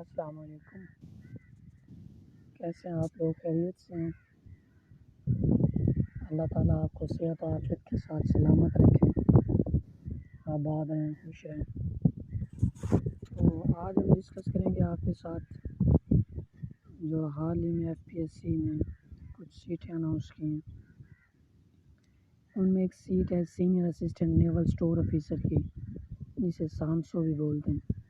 السلام علیکم، کیسے ہیں آپ لوگ؟ خیریت سے ہیں؟ اللہ تعالیٰ آپ کو صحت و عافیت کے ساتھ سلامت رکھے، آباد رہیں، خوش رہیں۔ تو آج ہم ڈسکس کریں گے آپ کے ساتھ جو حال ہی میں FPSC نے کچھ سیٹیں اناؤنس کی ہیں۔ ان میں ایک سیٹ ہے سینئر اسسٹنٹ نیول اسٹور آفیسر کی، جسے سانسو بھی بولتے ہیں۔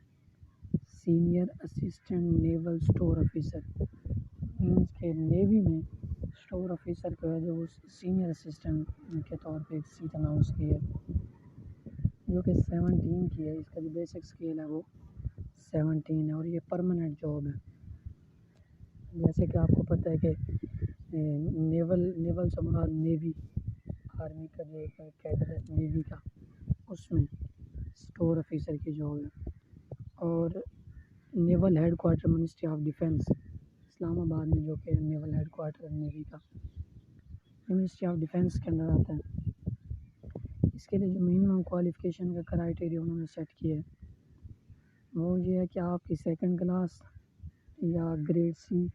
سینئر اسسٹنٹ نیول اسٹور آفیسر مینس کہ نیوی میں اسٹور آفیسر کو ہے جو سینئر اسسٹنٹ کے طور پہ ایک سیٹ اناؤنس کی ہے، جو کہ 17 کی ہے۔ اس کا جو بیسک اسکیل ہے وہ 17 ہے اور یہ پرماننٹ جاب ہے۔ جیسے کہ آپ کو پتہ ہے کہ نیول سے مراد نیوی، آرمی کا جو ایک کیڈر ہے نیوی کا، اس میں اسٹور آفیسر کی جاب ہے۔ اور naval headquarter ministry of defence Islamabad میں، جو کہ نیول ہیڈ کوارٹر نیوی کا منسٹری آف ڈیفینس کے اندر آتا ہے۔ اس کے لیے جو منیمم کوالیفیکیشن کا کرائٹیریا انہوں نے سیٹ کیا ہے وہ یہ ہے کہ آپ کی 2nd کلاس یا گریڈ C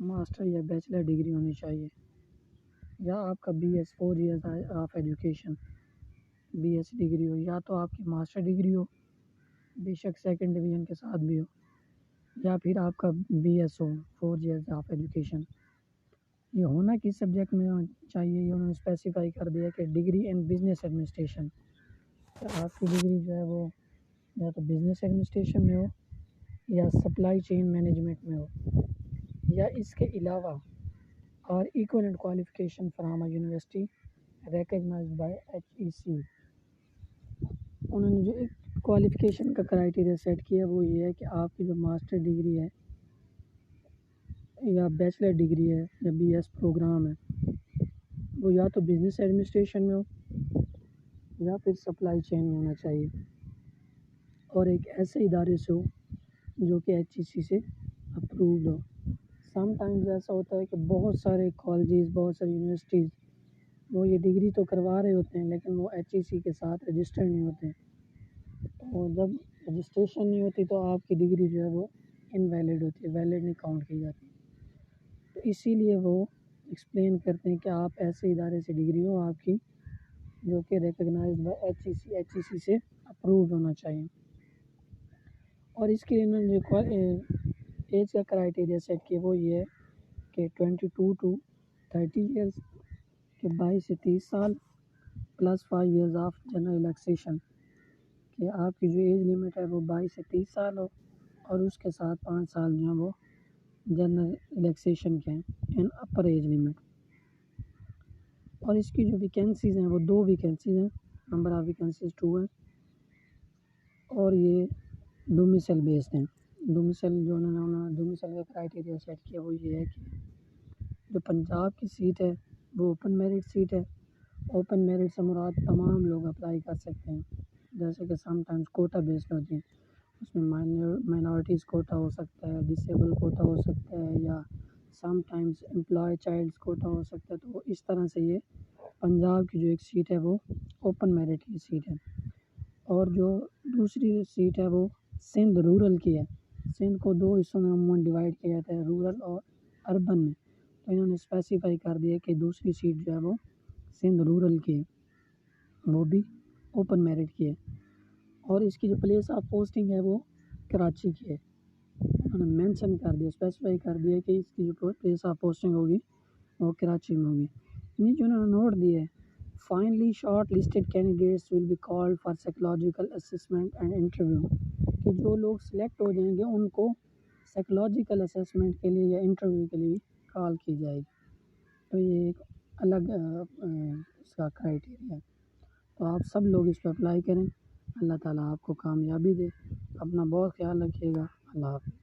ماسٹر یا بیچلر ڈگری ہونی چاہیے، یا آپ کا BS 4 years of education BS degree ہو، یا تو آپ کی ماسٹر ڈگری ہو بے شک 2nd ڈویژن کے ساتھ بھی ہو، یا پھر آپ کا BS who 4 years of education. یہ ہونا کس سبجیکٹ میں چاہیے یہ انہوں نے اسپیسیفائی کر دیا کہ ڈگری ان بزنس ایڈمنسٹریشن، کہ آپ کی ڈگری جو ہے وہ یا تو بزنس ایڈمنسٹریشن میں ہو یا سپلائی چین مینجمنٹ میں ہو، یا اس کے علاوہ اور equivalent qualification from a university recognized by HEC۔ انہوں نے جو ایک کوالیفیکیشن کا کرائٹیریا سیٹ کیا وہ یہ ہے کہ آپ کی جو ماسٹر ڈگری ہے یا بیچلر ڈگری ہے یا BS پروگرام ہے وہ یا تو بزنس ایڈمنسٹریشن میں ہو یا پھر سپلائی چین میں ہونا چاہیے، اور ایک ایسے ادارے سے ہو جو کہ HEC سے اپرووڈ ہو۔ سم ٹائمز ایسا ہوتا ہے کہ بہت سارے کالجز، بہت ساری یونیورسٹیز وہ یہ ڈگری تو کروا رہے ہوتے ہیں لیکن وہ HEC کے ساتھ رجسٹرڈ نہیں ہوتے ہیں، اور جب رجسٹریشن نہیں ہوتی تو آپ کی ڈگری جو ہے وہ انویلڈ ہوتی ہے، ویلڈ نہیں کاؤنٹ کی جاتی۔ تو اسی لیے وہ ایکسپلین کرتے ہیں کہ آپ ایسے ادارے سے ڈگری ہو آپ کی جو کہ ریکگنائزڈ بائی HEC سے اپرووڈ ہونا چاہیے۔ اور اس کے لیے انہوں نے جو ایج کا کرائٹیریا سیٹ کیا وہ یہ ہے کہ 22 to 30 ایئرس، کہ 22 سے 30 سال plus 5 years of general relaxation, کہ آپ کی جو ایج لمٹ ہے وہ 22 سے 30 سال ہو اور اس کے ساتھ 5 سال جو ہیں وہ جنرل ریلیکسیشن کے ہیں ان اپر ایج لمٹ۔ اور اس کی جو ویکینسیز ہیں وہ 2 ویکینسیز ہیں، نمبر آف ویکینسیز 2 ہیں، اور یہ ڈومیسل بیسڈ ہیں۔ ڈومیسل جو انہوں نے ڈومیسل کا کرائٹیریا سیٹ کیا وہ یہ ہے کہ جو پنجاب کی سیٹ ہے وہ اوپن میرٹ سیٹ ہے۔ اوپن میرٹ سے مراد تمام لوگ اپلائی کر سکتے ہیں، جیسے کہ سم ٹائمز کوٹا بیسڈ ہوتی ہیں، اس میں مائنورٹیز کوٹا ہو سکتا ہے، ڈسیبل کوٹا ہو سکتا ہے، یا sometimes employee childs quota ہو سکتا ہے۔ تو اس طرح سے یہ پنجاب کی جو ایک سیٹ ہے وہ اوپن میرٹ کی سیٹ ہے، اور جو دوسری سیٹ ہے وہ سندھ رورل کی ہے۔ سندھ کو 2 حصوں میں عموماً ڈیوائڈ کیا جاتا ہے، رورل اور اربن میں، تو انہوں نے اسپیسیفائی کر دیا کہ دوسری سیٹ جو ہے وہ سندھ رورل کی ہے، وہ بھی اوپن میرٹ کی ہے، اور اس کی جو پلیس آف پوسٹنگ ہے وہ کراچی کی ہے۔ انہوں نے مینشن کر دیا، اسپیسیفائی کر دیا کہ اس کی جو پلیس آف پوسٹنگ ہوگی وہ کراچی میں ہوگی۔ نیچے انہوں نے نوٹ دیا ہے finally shortlisted candidates will be called for psychological assessment and interview, کہ جو لوگ سلیکٹ ہو جائیں گے ان کو سائیکولوجیکل اسسمنٹ کے لیے یا انٹرویو کے لیے کال کی جائے گی۔ تو یہ ایک الگ اس کا کرائٹیریا ہے، تو آپ سب لوگ اس پہ اپلائی کریں۔ اللہ تعالیٰ آپ کو کامیابی دے۔ اپنا بہت خیال رکھیے گا۔ اللہ حافظ۔